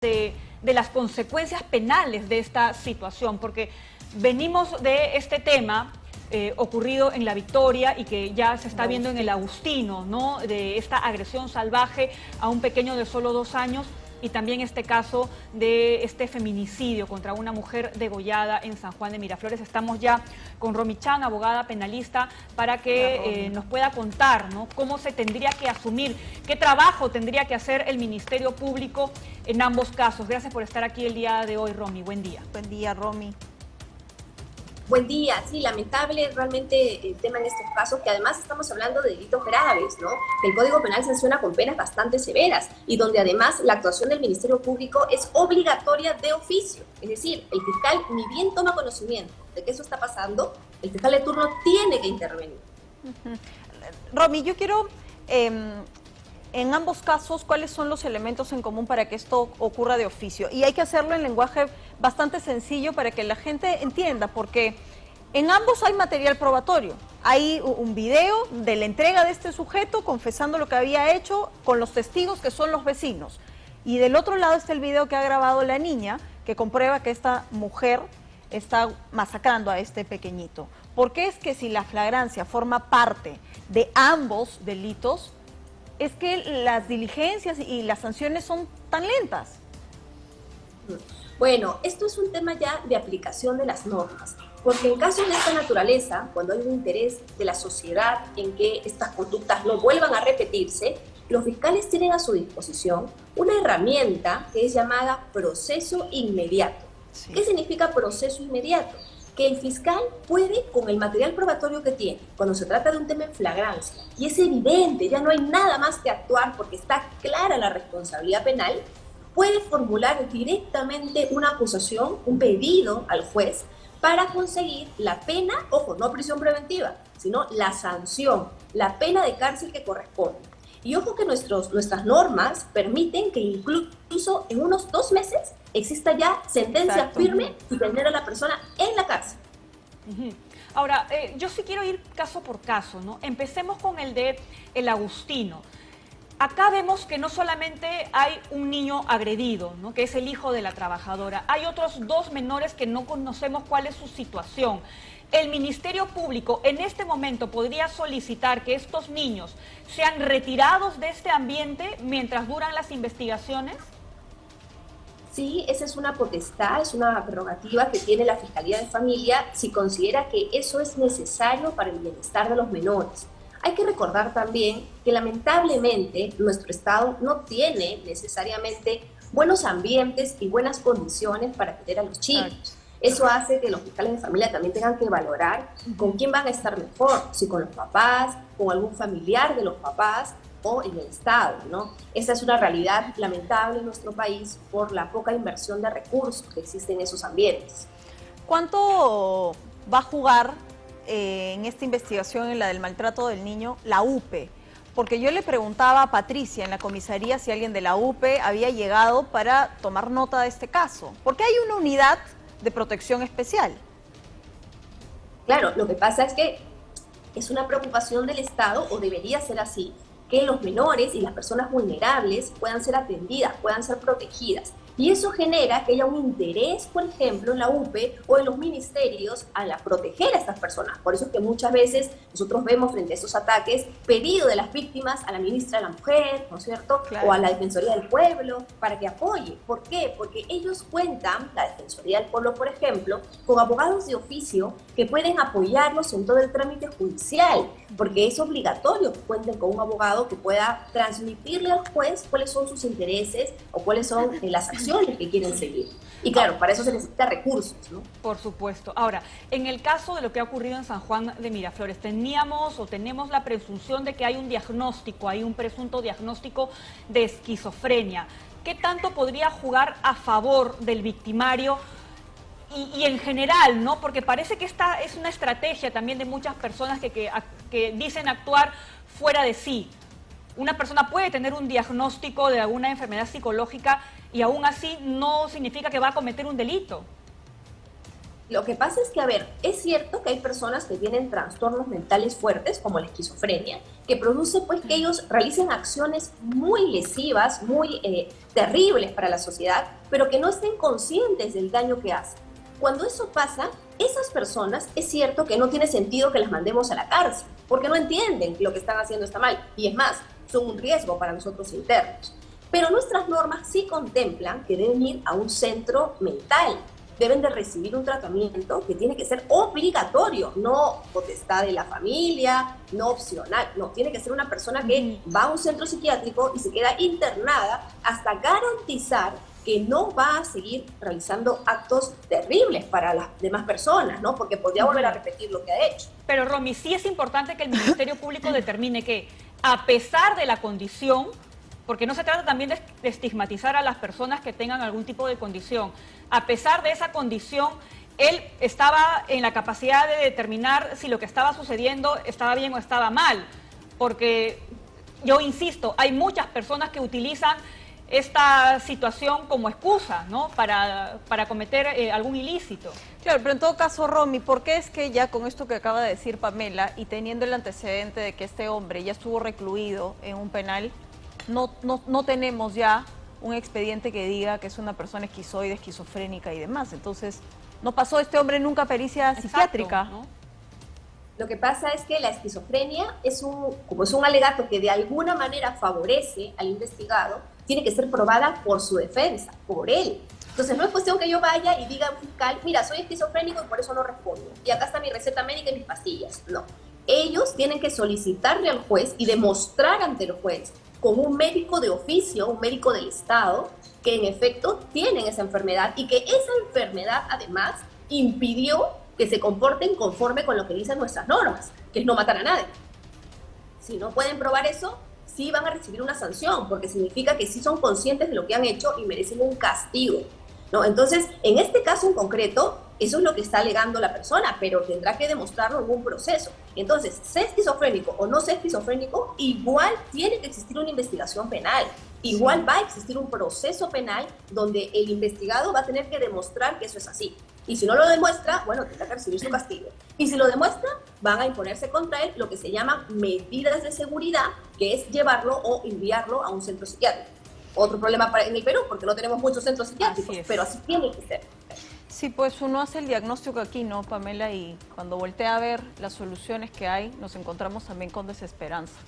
de las consecuencias penales de esta situación, porque venimos de este tema ocurrido en La Victoria y que ya se está viendo en el Agustino, ¿no? De esta agresión salvaje a un pequeño de solo 2 años, y también este caso de este feminicidio contra una mujer degollada en San Juan de Miraflores. Estamos ya con Romy Chan, abogada penalista, para que nos pueda contar, ¿no?, cómo se tendría que asumir, qué trabajo tendría que hacer el Ministerio Público en ambos casos. Gracias por estar aquí el día de hoy, Romy. Buen día. Buen día, Romy. Buen día, sí, lamentable realmente el tema en estos casos, que además estamos hablando de delitos graves, ¿no? Que el Código Penal sanciona con penas bastante severas y donde además la actuación del Ministerio Público es obligatoria de oficio. Es decir, el fiscal ni bien toma conocimiento de que eso está pasando, el fiscal de turno tiene que intervenir. Romy, yo quiero, en ambos casos, ¿cuáles son los elementos en común para que esto ocurra de oficio? Y hay que hacerlo en lenguaje bastante sencillo para que la gente entienda, porque en ambos hay material probatorio. Hay un video de la entrega de este sujeto confesando lo que había hecho con los testigos que son los vecinos. Y del otro lado está el video que ha grabado la niña, que comprueba que esta mujer está masacrando a este pequeñito. ¿Por qué es que si la flagrancia forma parte de ambos delitos, es que las diligencias y las sanciones son tan lentas? Bueno, esto es un tema ya de aplicación de las normas, porque en casos de esta naturaleza, cuando hay un interés de la sociedad en que estas conductas no vuelvan a repetirse, los fiscales tienen a su disposición una herramienta que es llamada proceso inmediato. Sí. ¿Qué significa proceso inmediato? Que el fiscal puede, con el material probatorio que tiene, cuando se trata de un tema en flagrancia, y es evidente, ya no hay nada más que actuar porque está clara la responsabilidad penal, puede formular directamente una acusación, un pedido al juez para conseguir la pena, ojo, no prisión preventiva, sino la sanción, la pena de cárcel que corresponde. Y ojo que nuestras normas permiten que incluso en unos 2 meses exista ya sentencia firme y tener a la persona en la cárcel. Ahora, yo sí quiero ir caso por caso, ¿no? Empecemos con el de El Agustino. Acá vemos que no solamente hay un niño agredido, ¿no?, que es el hijo de la trabajadora, hay otros 2 menores que no conocemos cuál es su situación. ¿El Ministerio Público en este momento podría solicitar que estos niños sean retirados de este ambiente mientras duran las investigaciones? Sí, esa es una potestad, es una prerrogativa que tiene la Fiscalía de Familia si considera que eso es necesario para el bienestar de los menores. Hay que recordar también que lamentablemente nuestro Estado no tiene necesariamente buenos ambientes y buenas condiciones para atender a los chicos. Eso hace que los fiscales de familia también tengan que valorar con quién van a estar mejor, si con los papás, con algún familiar de los papás o en el Estado, ¿no? Esa es una realidad lamentable en nuestro país por la poca inversión de recursos que existen en esos ambientes. ¿Cuánto va a jugar en esta investigación, en la del maltrato del niño, la UPE? Porque yo le preguntaba a Patricia en la comisaría si alguien de la UPE había llegado para tomar nota de este caso, porque hay una unidad de protección especial. Claro, lo que pasa es que es una preocupación del Estado, o debería ser así, que los menores y las personas vulnerables puedan ser atendidas, puedan ser protegidas. Y eso genera que haya un interés, por ejemplo, en la UPE o en los ministerios a proteger a estas personas. Por eso es que muchas veces nosotros vemos frente a estos ataques pedido de las víctimas a la ministra de la Mujer, ¿no es cierto? Claro. O a la Defensoría del Pueblo para que apoye. ¿Por qué? Porque ellos cuentan, la Defensoría del Pueblo, por ejemplo, con abogados de oficio que pueden apoyarlos en todo el trámite judicial, porque es obligatorio que cuenten con un abogado que pueda transmitirle al juez cuáles son sus intereses o cuáles son las acciones que quieren seguir. Y claro, para eso se necesita recursos, ¿no? Por supuesto. Ahora, en el caso de lo que ha ocurrido en San Juan de Miraflores, tenemos la presunción de que hay un diagnóstico, hay un presunto diagnóstico de esquizofrenia. ¿Qué tanto podría jugar a favor del victimario y en general, ¿no? Porque parece que esta es una estrategia también de muchas personas que dicen actuar fuera de sí. Una persona puede tener un diagnóstico de alguna enfermedad psicológica y aún así no significa que va a cometer un delito. Lo que pasa es que, a ver, es cierto que hay personas que tienen trastornos mentales fuertes, como la esquizofrenia, que produce pues que ellos realicen acciones muy lesivas, muy terribles para la sociedad, pero que no estén conscientes del daño que hacen. Cuando eso pasa, esas personas, es cierto que no tiene sentido que las mandemos a la cárcel, porque no entienden que lo que están haciendo está mal, y es más, son un riesgo para nosotros internos. Pero nuestras normas sí contemplan que deben ir a un centro mental, deben de recibir un tratamiento que tiene que ser obligatorio, no potestad de la familia, no opcional, no, tiene que ser una persona que va a un centro psiquiátrico y se queda internada hasta garantizar que no va a seguir realizando actos terribles para las demás personas, ¿no? Porque podría volver a repetir lo que ha hecho. Pero, Romy, sí es importante que el Ministerio Público determine que, a pesar de la condición, porque no se trata también de estigmatizar a las personas que tengan algún tipo de condición, a pesar de esa condición, él estaba en la capacidad de determinar si lo que estaba sucediendo estaba bien o estaba mal, porque yo insisto, hay muchas personas que utilizan esta situación como excusa, ¿no? para cometer algún ilícito. Claro, pero en todo caso, Romy, ¿por qué es que ya con esto que acaba de decir Pamela y teniendo el antecedente de que este hombre ya estuvo recluido en un penal, no tenemos ya un expediente que diga que es una persona esquizoide, esquizofrénica y demás? Entonces, ¿no pasó este hombre nunca pericia psiquiátrica? ¿No? Lo que pasa es que la esquizofrenia es como es un alegato que de alguna manera favorece al investigado, tiene que ser probada por su defensa, por él. Entonces no es cuestión que yo vaya y diga a un fiscal, mira, soy esquizofrénico y por eso no respondo, y acá está mi receta médica y mis pastillas. No, ellos tienen que solicitarle al juez y demostrar ante el juez con un médico de oficio, un médico del Estado, que en efecto tienen esa enfermedad y que esa enfermedad además impidió que se comporten conforme con lo que dicen nuestras normas, que es no matar a nadie. Si no pueden probar eso, sí van a recibir una sanción, porque significa que sí son conscientes de lo que han hecho y merecen un castigo, ¿no? Entonces, en este caso en concreto, eso es lo que está alegando la persona, pero tendrá que demostrarlo en un proceso. Entonces, sea esquizofrénico o no sea esquizofrénico, igual tiene que existir una investigación penal. Igual va a existir un proceso penal donde el investigado va a tener que demostrar que eso es así. Y si no lo demuestra, bueno, tendrá que recibir su castigo. Y si lo demuestra, van a imponerse contra él lo que se llaman medidas de seguridad, que es llevarlo o enviarlo a un centro psiquiátrico. Otro problema en el Perú, porque no tenemos muchos centros psiquiátricos, pero así tiene que ser. Sí, pues uno hace el diagnóstico aquí, ¿no, Pamela? Y cuando voltea a ver las soluciones que hay, nos encontramos también con desesperanza.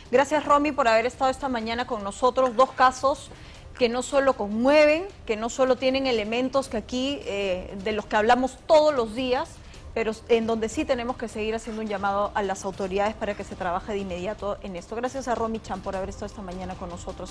Gracias, Romy, por haber estado esta mañana con nosotros. Dos casos que no solo conmueven, que no solo tienen elementos que aquí, de los que hablamos todos los días, pero en donde sí tenemos que seguir haciendo un llamado a las autoridades para que se trabaje de inmediato en esto. Gracias a Romy Chan por haber estado esta mañana con nosotros.